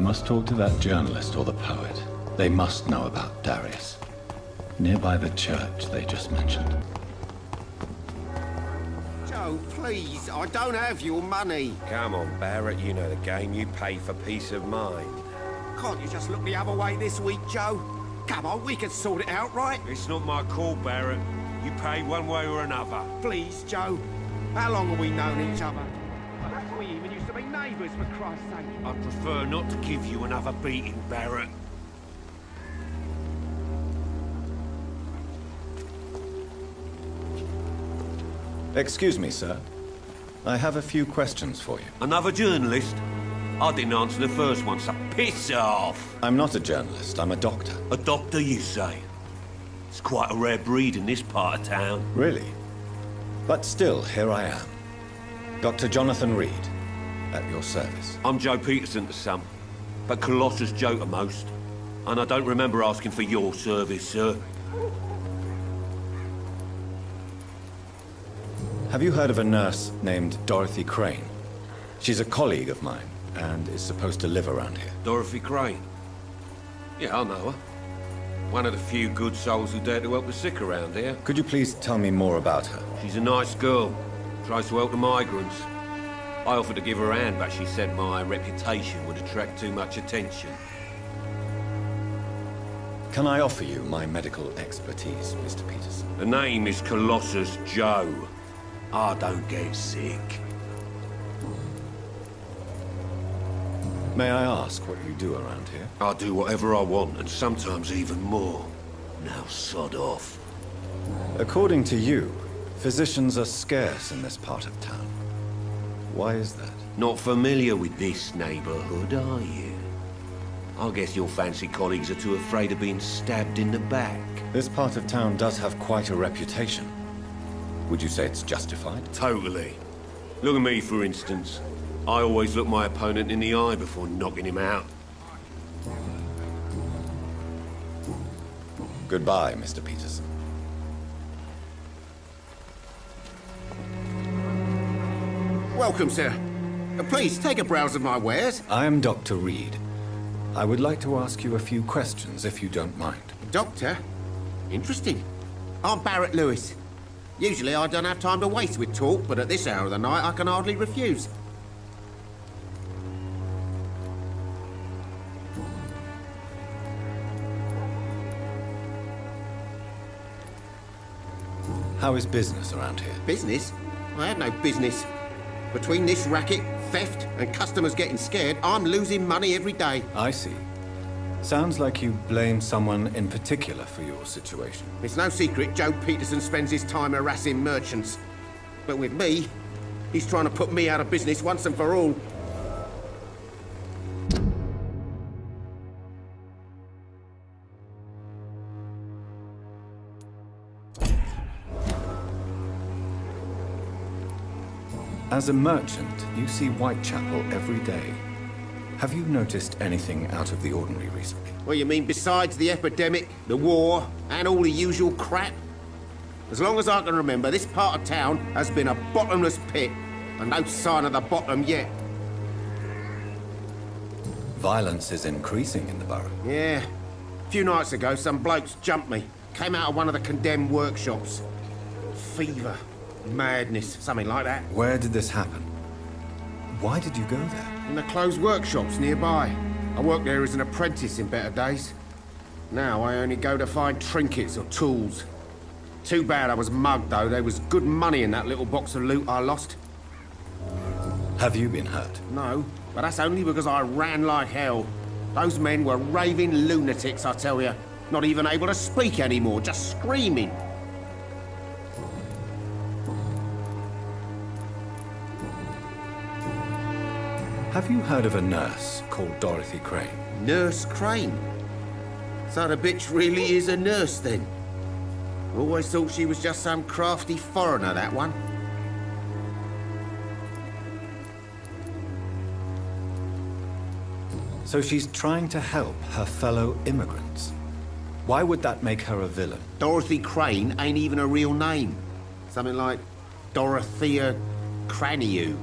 must talk to that journalist or the poet. They must know about Darius. Nearby the church they just mentioned. Joe, please, I don't have your money. Come on, Barrett, you know the game. You pay for peace of mind. Can't you just look the other way this week, Joe? Come on, we can sort it out, right? It's not my call, Barrett. You pay one way or another. Please, Joe. How long have we known each other? Perhaps we even used to be neighbours, for Christ's sake. I prefer not to give you another beating, Barrett. Excuse me, sir. I have a few questions for you. Another journalist? I didn't answer the first one, so piss off! I'm not a journalist, I'm a doctor. A doctor, you say? It's quite a rare breed in this part of town. Really? But still, here I am. Dr. Jonathan Reed, at your service. I'm Joe Peterson to some, but Colossus Joe to most. And I don't remember asking for your service, sir. Have you heard of a nurse named Dorothy Crane? She's a colleague of mine, and is supposed to live around here. Dorothy Crane? Yeah, I know her. One of the few good souls who dare to help the sick around here. Could you please tell me more about her? She's a nice girl. Tries to help the migrants. I offered to give her a hand, but she said my reputation would attract too much attention. Can I offer you my medical expertise, Mr. Peterson? The name is Colossus Joe. I don't get sick. May I ask what you do around here? I do whatever I want, and sometimes even more. Now sod off. According to you, physicians are scarce in this part of town. Why is that? Not familiar with this neighborhood, are you? I guess your fancy colleagues are too afraid of being stabbed in the back. This part of town does have quite a reputation. Would you say it's justified? Totally. Look at me, for instance. I always look my opponent in the eye before knocking him out. Goodbye, Mr. Peterson. Welcome, sir. Please, take a browse of my wares. I am Dr. Reed. I would like to ask you a few questions, if you don't mind. Doctor? Interesting. I'm Barrett Lewis. Usually I don't have time to waste with talk, but at this hour of the night I can hardly refuse. How is business around here? Business? I have no business. Between this racket, theft, and customers getting scared, I'm losing money every day. I see. Sounds like you blame someone in particular for your situation. It's no secret Joe Peterson spends his time harassing merchants. But with me, he's trying to put me out of business once and for all. As a merchant, you see Whitechapel every day. Have you noticed anything out of the ordinary recently? What you mean besides the epidemic, the war, and all the usual crap? As long as I can remember, this part of town has been a bottomless pit, and no sign of the bottom yet. Violence is increasing in the borough. Yeah. A few nights ago, some blokes jumped me. Came out of one of the condemned workshops. Fever, madness, something like that. Where did this happen? Why did you go there? In the closed workshops nearby. I worked there as an apprentice in better days. Now I only go to find trinkets or tools. Too bad I was mugged, though. There was good money in that little box of loot I lost. Have you been hurt? No, but that's only because I ran like hell. Those men were raving lunatics, I tell you. Not even able to speak anymore, just screaming. Have you heard of a nurse called Dorothy Crane? Nurse Crane? So the bitch really is a nurse, then? Always thought she was just some crafty foreigner, that one. So she's trying to help her fellow immigrants. Why would that make her a villain? Dorothy Crane ain't even a real name. Something like Dorothea Craniu.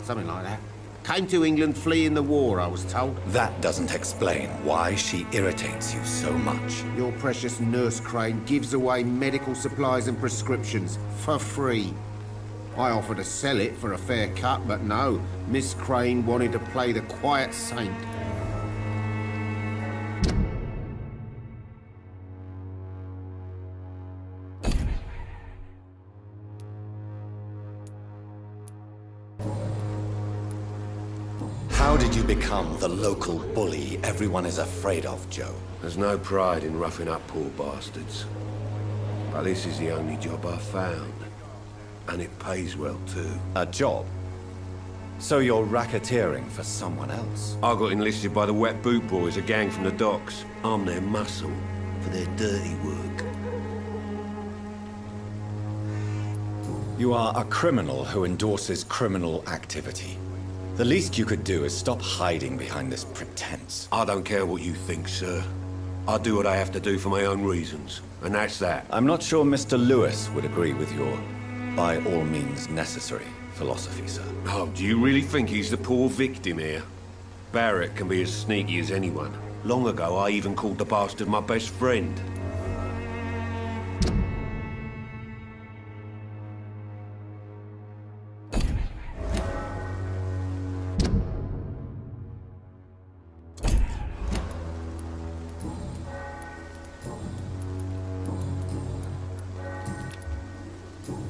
Something like that. Came to England fleeing the war, I was told. That doesn't explain why she irritates you so much. Your precious Nurse Crane gives away medical supplies and prescriptions for free. I offered to sell it for a fair cut, but no. Miss Crane wanted to play the quiet saint. How did you become the local bully everyone is afraid of, Joe? There's no pride in roughing up poor bastards. But this is the only job I've found. And it pays well, too. A job? So you're racketeering for someone else? I got enlisted by the Wet Boot Boys, a gang from the docks. I'm their muscle for their dirty work. You are a criminal who endorses criminal activity. The least you could do is stop hiding behind this pretense. I don't care what you think, sir. I do what I have to do for my own reasons, and that's that. I'm not sure Mr. Lewis would agree with your by all means necessary philosophy, sir. Oh, do you really think he's the poor victim here? Barrett can be as sneaky as anyone. Long ago, I even called the bastard my best friend.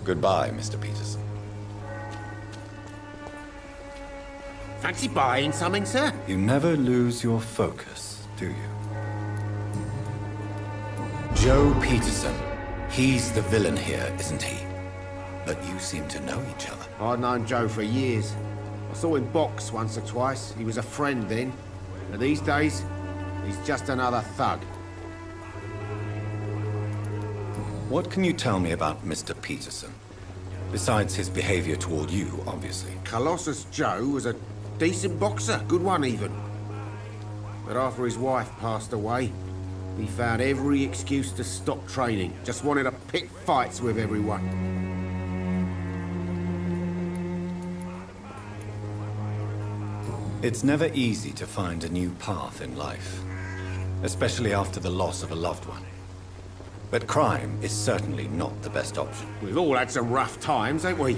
Goodbye, Mr. Peterson. Fancy buying something, sir? You never lose your focus, do you? Joe Peterson. He's the villain here, isn't he? But you seem to know each other. I'd known Joe for years. I saw him box once or twice. He was a friend then. But these days, he's just another thug. What can you tell me about Mr. Peterson? Besides his behavior toward you, obviously. Colossus Joe was a decent boxer, good one even. But after his wife passed away, he found every excuse to stop training. Just wanted to pick fights with everyone. It's never easy to find a new path in life, especially after the loss of a loved one. But crime is certainly not the best option. We've all had some rough times, ain't we?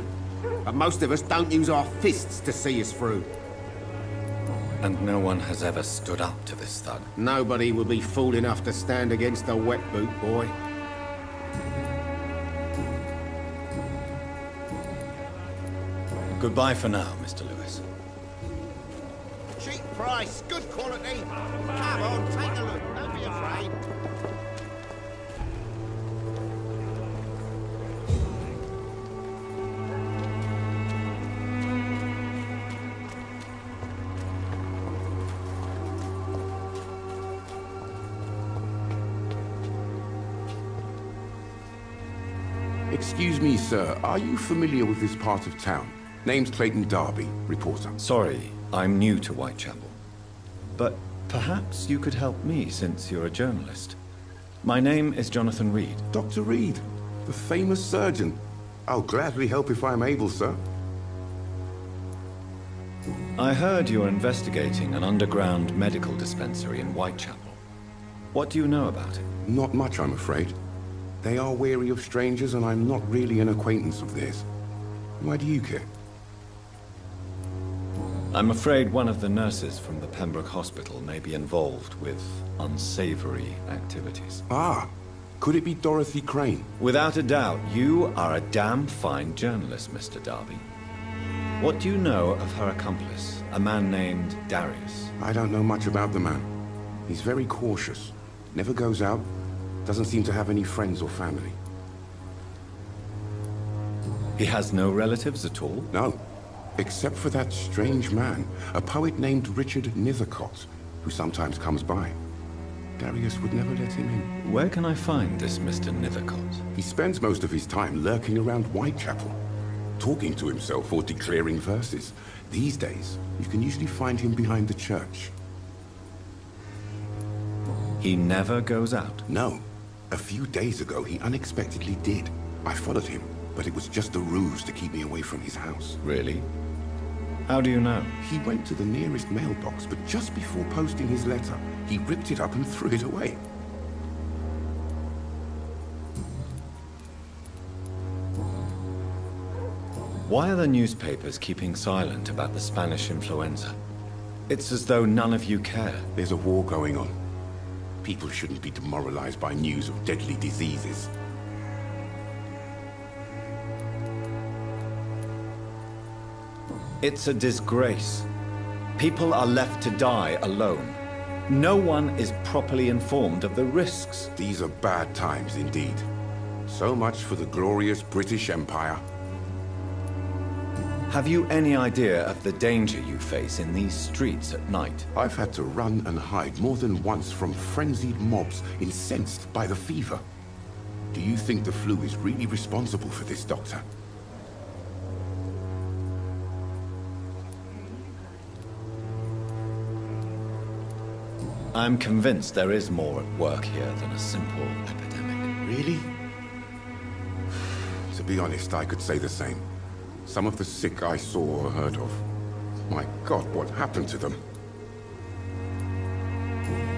But most of us don't use our fists to see us through. And no one has ever stood up to this thug. Nobody would be fool enough to stand against the Wet Boot Boy. Goodbye for now, Mr. Lewis. Cheap price, good quality. Come on, take a look. Don't be afraid. Excuse me, sir. Are you familiar with this part of town? Name's Clayton Darby, reporter. Sorry, I'm new to Whitechapel. But perhaps you could help me since you're a journalist. My name is Jonathan Reed. Dr. Reed, the famous surgeon. I'll gladly help if I'm able, sir. I heard you're investigating an underground medical dispensary in Whitechapel. What do you know about it? Not much, I'm afraid. They are wary of strangers, and I'm not really an acquaintance of theirs. Why do you care? I'm afraid one of the nurses from the Pembroke Hospital may be involved with unsavory activities. Ah, could it be Dorothy Crane? Without a doubt, you are a damn fine journalist, Mr. Darby. What do you know of her accomplice, a man named Darius? I don't know much about the man. He's very cautious. Never goes out. Doesn't seem to have any friends or family. He has no relatives at all? No. Except for that strange man, a poet named Richard Nithercott, who sometimes comes by. Darius would never let him in. Where can I find this Mr. Nithercott? He spends most of his time lurking around Whitechapel, talking to himself or declaring verses. These days, you can usually find him behind the church. He never goes out? No. A few days ago, he unexpectedly did. I followed him, but it was just a ruse to keep me away from his house. Really? How do you know? He went to the nearest mailbox, but just before posting his letter, he ripped it up and threw it away. Why are the newspapers keeping silent about the Spanish influenza? It's as though none of you care. There's a war going on. People shouldn't be demoralized by news of deadly diseases. It's a disgrace. People are left to die alone. No one is properly informed of the risks. These are bad times indeed. So much for the glorious British Empire. Have you any idea of the danger you face in these streets at night? I've had to run and hide more than once from frenzied mobs incensed by the fever. Do you think the flu is really responsible for this, Doctor? I'm convinced there is more at work here than a simple epidemic. Really? To be honest, I could say the same. Some of the sick I saw or heard of. My God, what happened to them?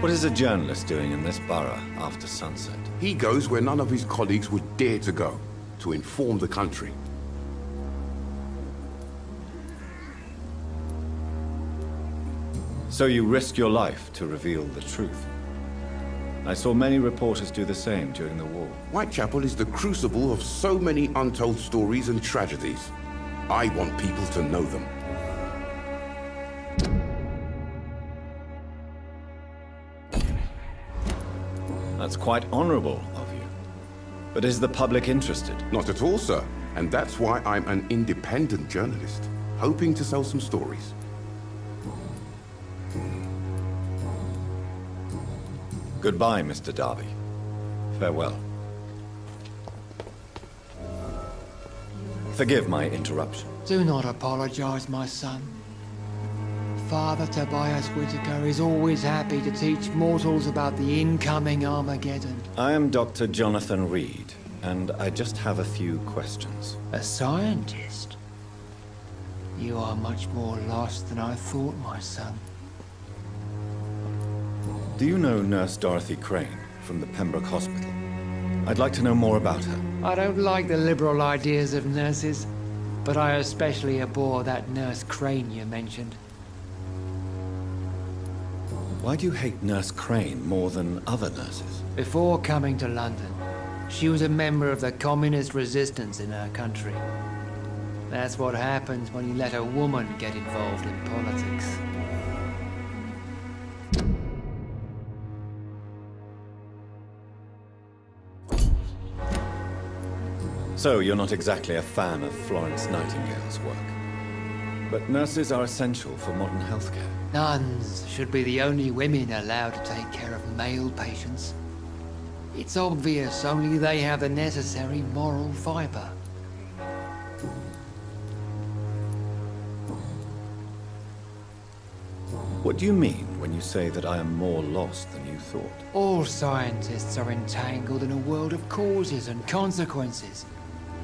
What is a journalist doing in this borough after sunset? He goes where none of his colleagues would dare to go, to inform the country. So you risk your life to reveal the truth. I saw many reporters do the same during the war. Whitechapel is the crucible of so many untold stories and tragedies. I want people to know them. That's quite honorable of you. But is the public interested? Not at all, sir. And that's why I'm an independent journalist, hoping to sell some stories. Goodbye, Mr. Darby. Farewell. Forgive my interruption. Do not apologize, my son. Father Tobias Whitaker is always happy to teach mortals about the incoming Armageddon. I am Dr. Jonathan Reed, and I just have a few questions. A scientist? You are much more lost than I thought, my son. Do you know Nurse Dorothy Crane from the Pembroke Hospital? I'd like to know more about her. I don't like the liberal ideas of nurses, but I especially abhor that Nurse Crane you mentioned. Why do you hate Nurse Crane more than other nurses? Before coming to London, she was a member of the communist resistance in her country. That's what happens when you let a woman get involved in politics. So you're not exactly a fan of Florence Nightingale's work. But nurses are essential for modern healthcare. Nuns should be the only women allowed to take care of male patients. It's obvious only they have the necessary moral fiber. What do you mean when you say that I am more lost than you thought? All scientists are entangled in a world of causes and consequences.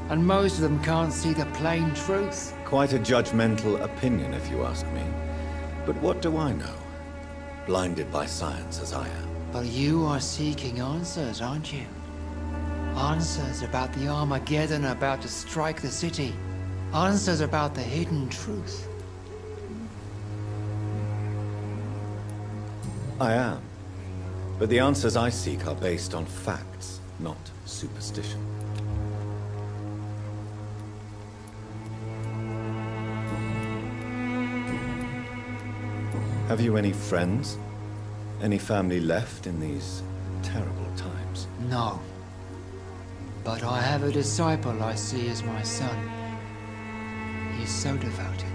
And most of them can't see the plain truth. Quite a judgmental opinion, if you ask me. But what do I know? Blinded by science as I am. But you are seeking answers, aren't you? Answers about the Armageddon about to strike the city. Answers about the hidden truth. I am. But the answers I seek are based on facts, not superstition. Have you any friends? Any family left in these terrible times? No. But I have a disciple I see as my son. He is so devoted.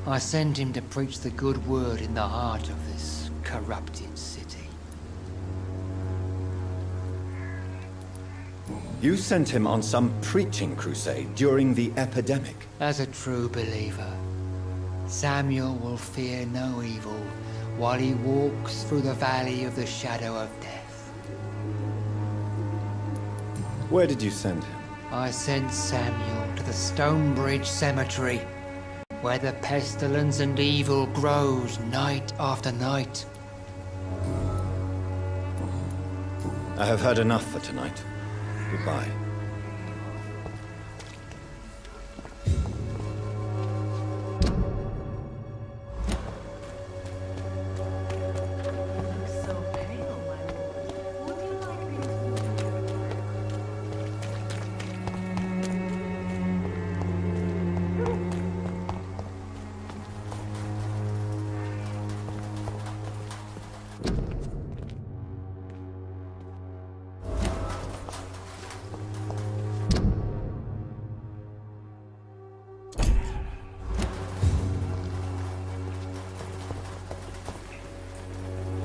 I sent him to preach the good word in the heart of this corrupted city. You sent him on some preaching crusade during the epidemic. As a true believer, Samuel will fear no evil while he walks through the valley of the shadow of death. Where did you send him? I sent Samuel to the Stonebridge Cemetery, where the pestilence and evil grows night after night. I have heard enough for tonight. Goodbye. So pale, my lord. Would you like me to...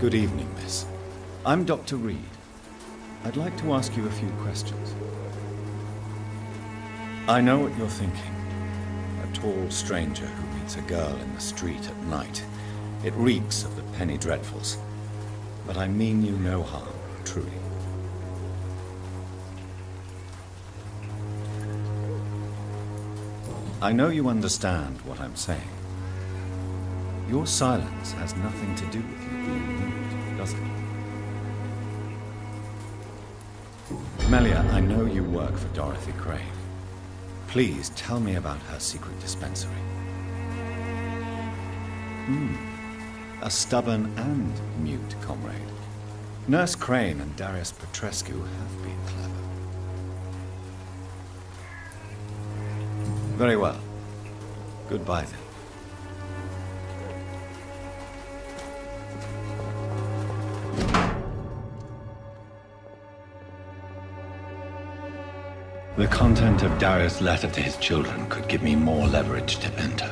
Good evening, miss. I'm Dr. Reed. I'd like to ask you a few questions. I know what you're thinking. A tall stranger who meets a girl in the street at night. It reeks of the penny dreadfuls. But I mean you no harm, truly. I know you understand what I'm saying. Your silence has nothing to do with you being rude, does it? Melia, I know you work for Dorothy Crane. Please tell me about her secret dispensary. A stubborn and mute comrade. Nurse Crane and Darius Petrescu have been clever. Very well. Goodbye then. The content of Darius' letter to his children could give me more leverage to enter.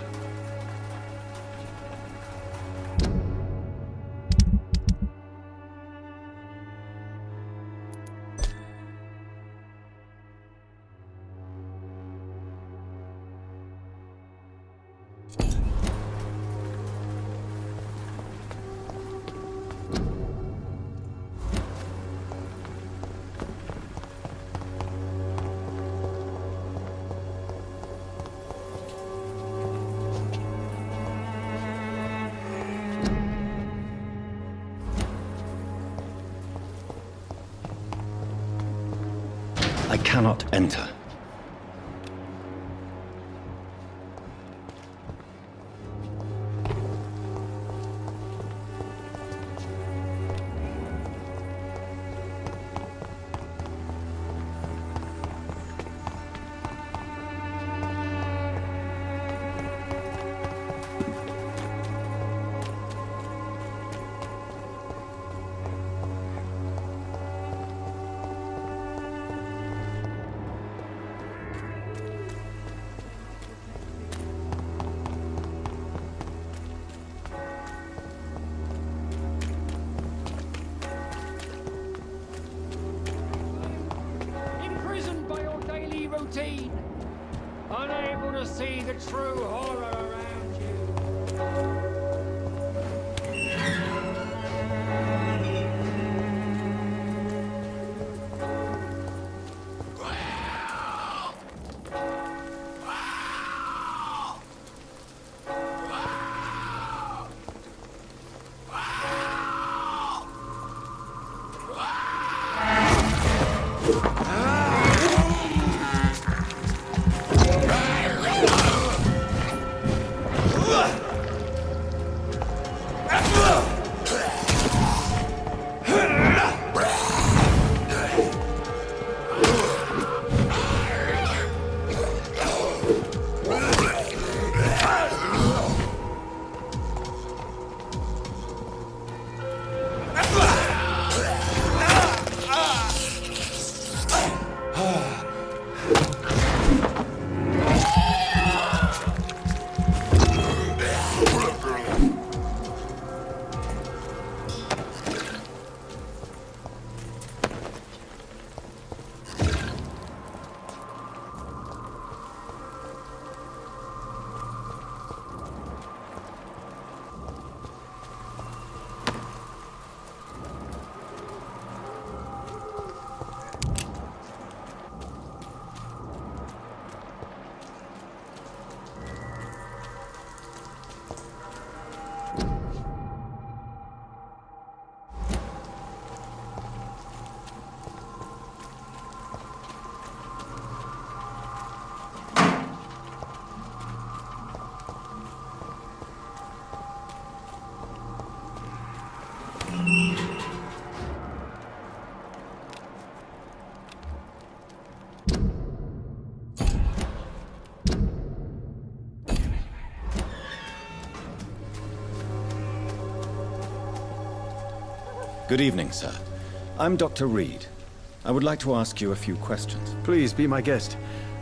I cannot enter. Imprisoned by your daily routine, unable to see the true horror around you. Good evening, sir. I'm Dr. Reed. I would like to ask you a few questions. Please be my guest.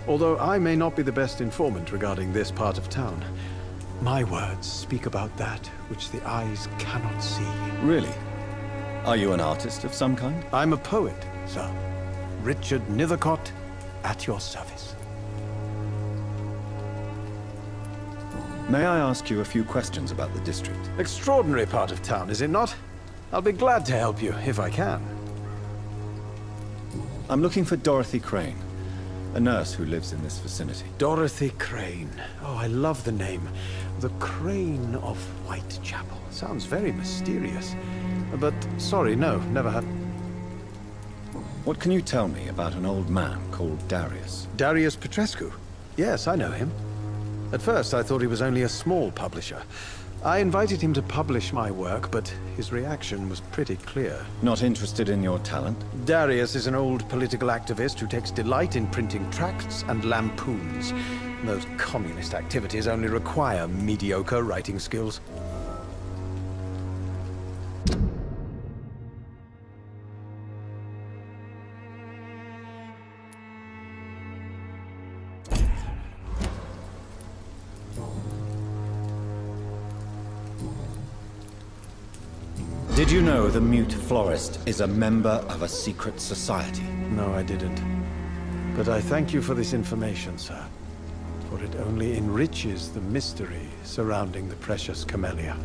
Although I may not be the best informant regarding this part of town, my words speak about that which the eyes cannot see. Really? Are you an artist of some kind? I'm a poet, sir. Richard Nithercott, at your service. May I ask you a few questions about the district? Extraordinary part of town, is it not? I'll be glad to help you, if I can. I'm looking for Dorothy Crane, a nurse who lives in this vicinity. Dorothy Crane. Oh, I love the name. The Crane of Whitechapel. Sounds very mysterious. But, sorry, no, never have. What can you tell me about an old man called Darius? Darius Petrescu? Yes, I know him. At first, I thought he was only a small publisher. I invited him to publish my work, but his reaction was pretty clear. Not interested in your talent? Darius is an old political activist who takes delight in printing tracts and lampoons. Those communist activities only require mediocre writing skills. Did you know the Mute Florist is a member of a secret society? No, I didn't. But I thank you for this information, sir. For it only enriches the mystery surrounding the precious camellia.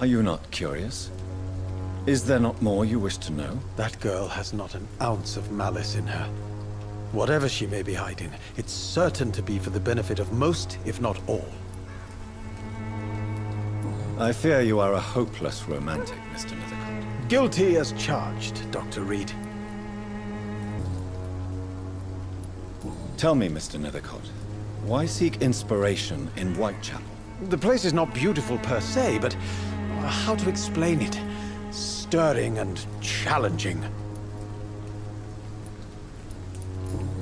Are you not curious? Is there not more you wish to know? That girl has not an ounce of malice in her. Whatever she may be hiding, it's certain to be for the benefit of most, if not all. I fear you are a hopeless romantic, Mr. Nithercott. Guilty as charged, Dr. Reed. Tell me, Mr. Nithercott, why seek inspiration in Whitechapel? The place is not beautiful per se, but how to explain it? Stirring and challenging.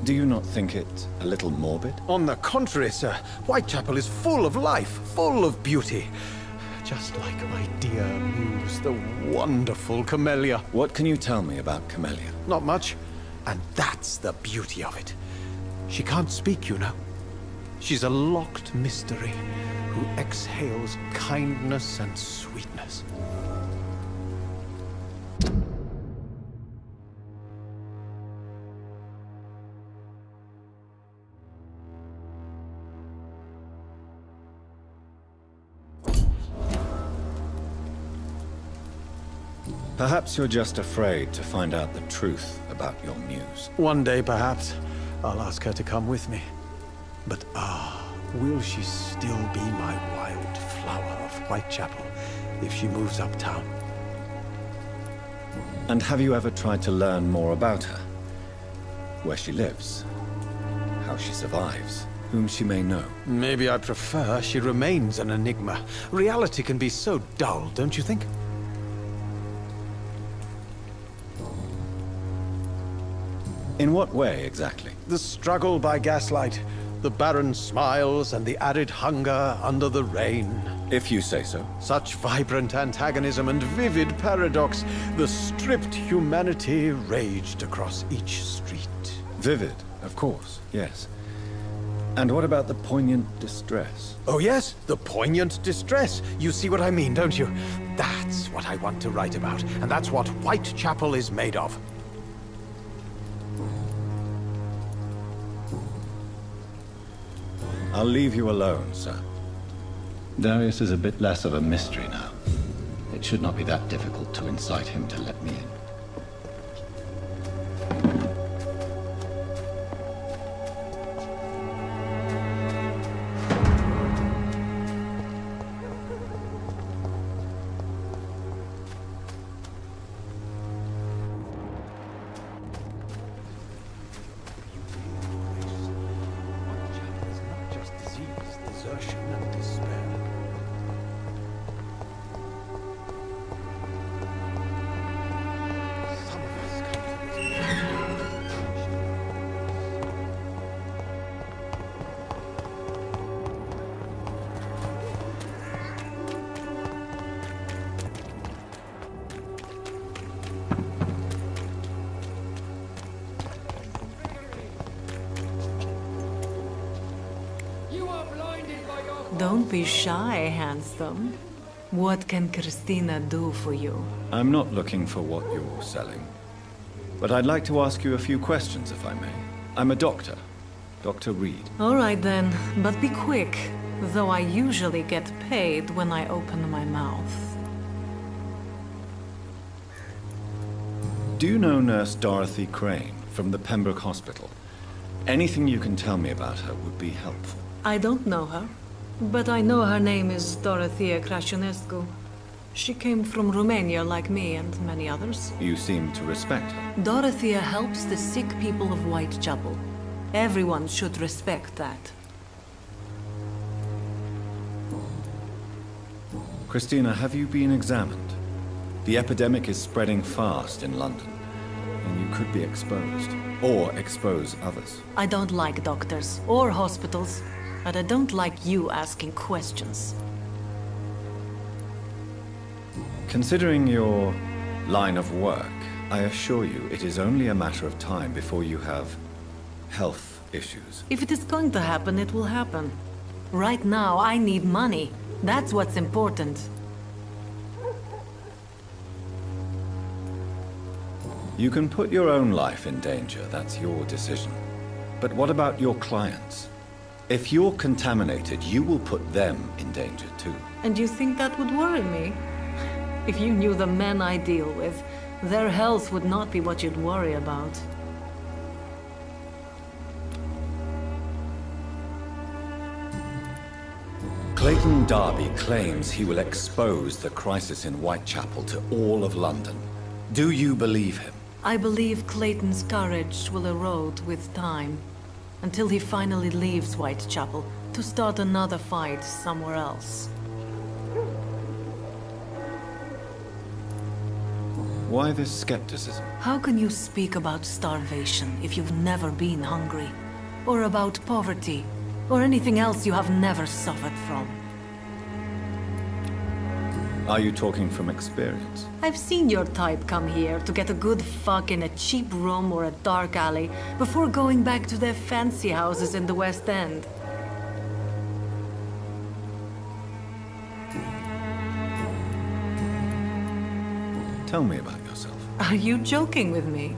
Do you not think it a little morbid? On the contrary, sir. Whitechapel is full of life, full of beauty. Just like my dear muse, the wonderful Camellia. What can you tell me about Camellia? Not much. And that's the beauty of it. She can't speak, you know. She's a locked mystery who exhales kindness and sweetness. Perhaps you're just afraid to find out the truth about your muse. One day, perhaps, I'll ask her to come with me. But will she still be my wild flower of Whitechapel if she moves uptown? And have you ever tried to learn more about her? Where she lives? How she survives? Whom she may know? Maybe I prefer she remains an enigma. Reality can be so dull, don't you think? In what way, exactly? The struggle by gaslight, the barren smiles and the arid hunger under the rain. If you say so. Such vibrant antagonism and vivid paradox, the stripped humanity raged across each street. Vivid, of course, yes. And what about the poignant distress? Oh yes, the poignant distress. You see what I mean, don't you? That's what I want to write about, and that's what Whitechapel is made of. I'll leave you alone, sir. Darius is a bit less of a mystery now. It should not be that difficult to incite him to let me in. Don't be shy, handsome. What can Christina do for you? I'm not looking for what you're selling. But I'd like to ask you a few questions, if I may. I'm a doctor. Dr. Reed. All right then, but be quick, though I usually get paid when I open my mouth. Do you know Nurse Dorothy Crane from the Pembroke Hospital? Anything you can tell me about her would be helpful. I don't know her, but I know her name is Dorothea Crăciunescu. She came from Romania like me and many others. You seem to respect her. Dorothea helps the sick people of Whitechapel. Everyone should respect that. Christina, have you been examined? The epidemic is spreading fast in London, and you could be exposed, or expose others. I don't like doctors or hospitals, but I don't like you asking questions. Considering your line of work, I assure you it is only a matter of time before you have health issues. If it is going to happen, it will happen. Right now, I need money. That's what's important. You can put your own life in danger, that's your decision. But what about your clients? If you're contaminated, you will put them in danger too. And you think that would worry me? If you knew the men I deal with, their health would not be what you'd worry about. Clayton Darby claims he will expose the crisis in Whitechapel to all of London. Do you believe him? I believe Clayton's courage will erode with time, until he finally leaves Whitechapel to start another fight somewhere else. Why this skepticism? How can you speak about starvation if you've never been hungry? Or about poverty? Or anything else you have never suffered from? Are you talking from experience? I've seen your type come here to get a good fuck in a cheap room or a dark alley before going back to their fancy houses in the West End. Tell me about yourself. Are you joking with me?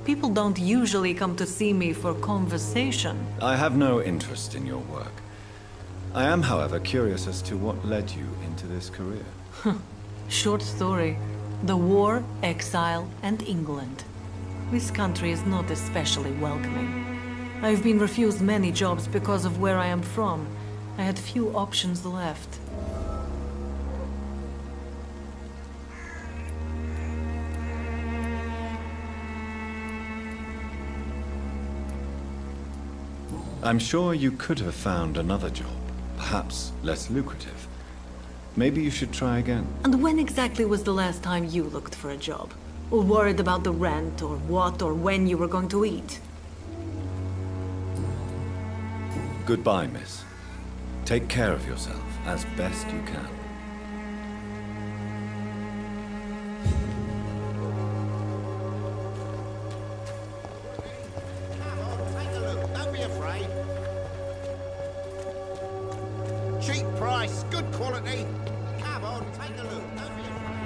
People don't usually come to see me for conversation. I have no interest in your work. I am, however, curious as to what led you into this career. Short story. The war, exile, and England. This country is not especially welcoming. I've been refused many jobs because of where I am from. I had few options left. I'm sure you could have found another job, perhaps less lucrative. Maybe you should try again. And when exactly was the last time you looked for a job? Or worried about the rent, or what, or when you were going to eat? Goodbye, miss. Take care of yourself as best you can. Come on, take a look. Don't be afraid. Cheap price, good quality. Come on, take a look. Don't be afraid.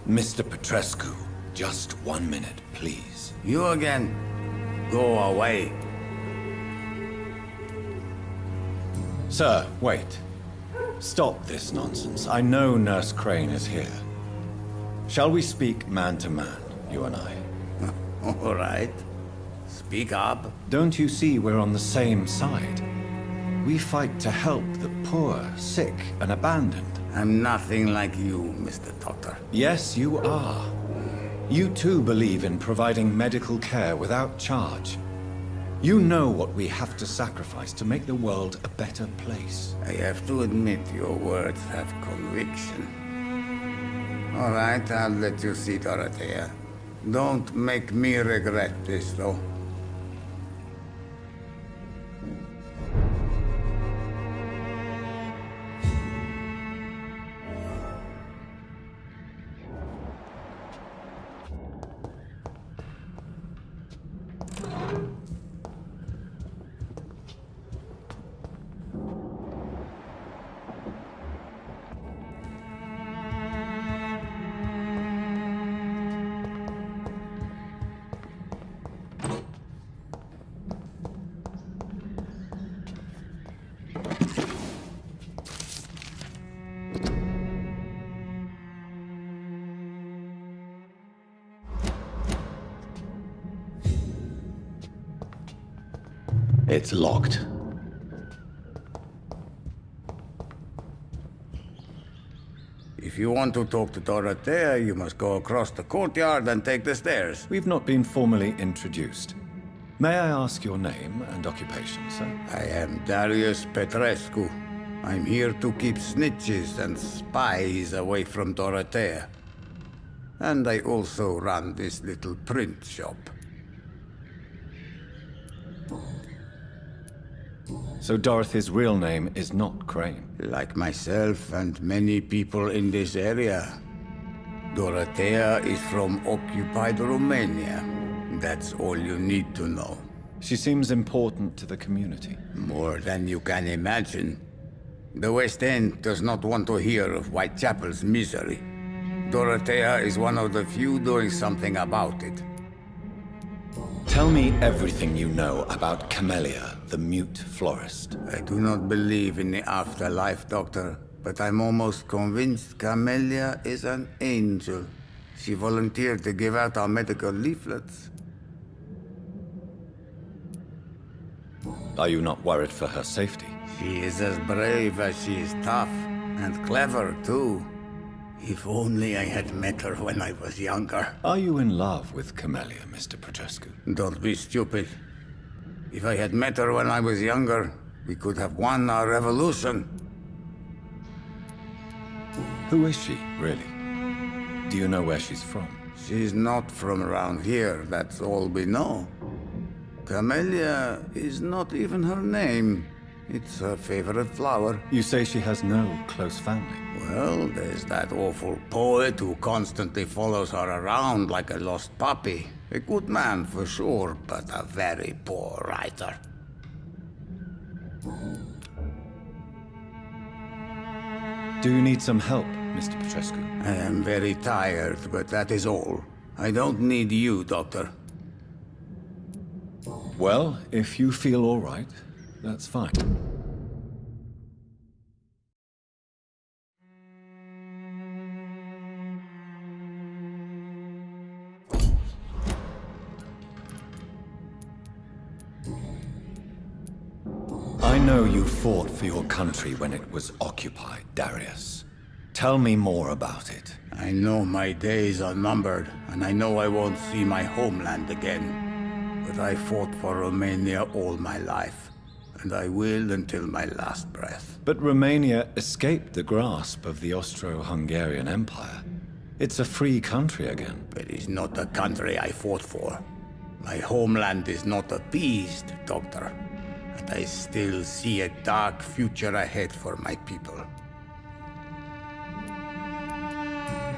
Mr. Petrescu, just 1 minute, please. You again. Go away. Sir, wait. Stop this nonsense. I know Nurse Crane is here. Shall we speak man to man, you and I? All right. Speak up. Don't you see we're on the same side? We fight to help the poor, sick, and abandoned. I'm nothing like you, Mr. Doctor. Yes, you are. You too believe in providing medical care without charge. You know what we have to sacrifice to make the world a better place. I have to admit your words have conviction. All right, I'll let you see, Dorothea. Don't make me regret this, though. It's locked. If you want to talk to Dorothea, you must go across the courtyard and take the stairs. We've not been formally introduced. May I ask your name and occupation, sir? I am Darius Petrescu. I'm here to keep snitches and spies away from Dorothea. And I also run this little print shop. So Dorothy's real name is not Crane? Like myself and many people in this area, Dorothea is from occupied Romania. That's all you need to know. She seems important to the community. More than you can imagine. The West End does not want to hear of Whitechapel's misery. Dorothea is one of the few doing something about it. Tell me everything you know about Camellia, the mute florist. I do not believe in the afterlife, Doctor, but I'm almost convinced Camellia is an angel. She volunteered to give out our medical leaflets. Are you not worried for her safety? She is as brave as she is tough, and clever, too. If only I had met her when I was younger. Are you in love with Camellia, Mr. Petrescu? Don't be stupid. If I had met her when I was younger, we could have won our revolution. Who is she, really? Do you know where she's from? She's not from around here, that's all we know. Camellia is not even her name. It's her favorite flower. You say she has no close family. Well, there's that awful poet who constantly follows her around like a lost puppy. A good man for sure, but a very poor writer. Do you need some help, Mr. Petrescu? I am very tired, but that is all. I don't need you, Doctor. Well, if you feel all right, that's fine. I know you fought for your country when it was occupied, Darius. Tell me more about it. I know my days are numbered, and I know I won't see my homeland again. But I fought for Romania all my life, and I will until my last breath. But Romania escaped the grasp of the Austro-Hungarian Empire. It's a free country again. But it's not the country I fought for. My homeland is not appeased, Doctor. And I still see a dark future ahead for my people.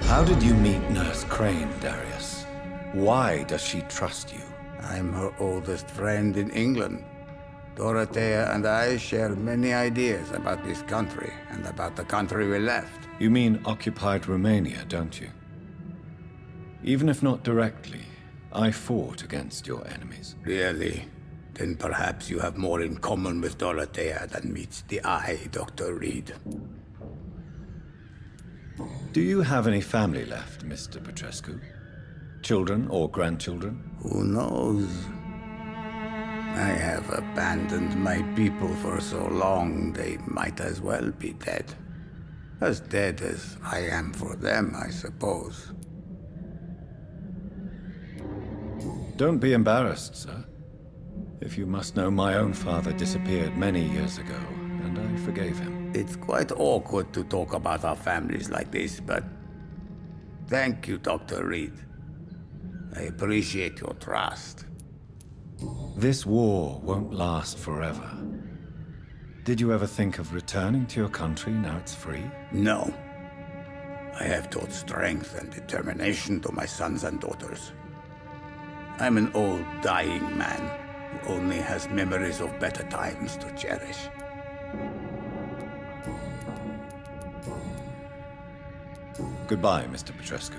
How did you meet Nurse Crane, Darius? Why does she trust you? I'm her oldest friend in England. Dorothea and I share many ideas about this country and about the country we left. You mean occupied Romania, don't you? Even if not directly, I fought against your enemies. Really? Then perhaps you have more in common with Dorothea than meets the eye, Dr. Reed. Do you have any family left, Mr. Petrescu? Children or grandchildren? Who knows? I have abandoned my people for so long, they might as well be dead. As dead as I am for them, I suppose. Don't be embarrassed, sir. If you must know, my own father disappeared many years ago, and I forgave him. It's quite awkward to talk about our families like this, but thank you, Dr. Reed. I appreciate your trust. This war won't last forever. Did you ever think of returning to your country now it's free? No. I have taught strength and determination to my sons and daughters. I'm an old, dying man who only has memories of better times to cherish. Goodbye, Mr. Petrescu.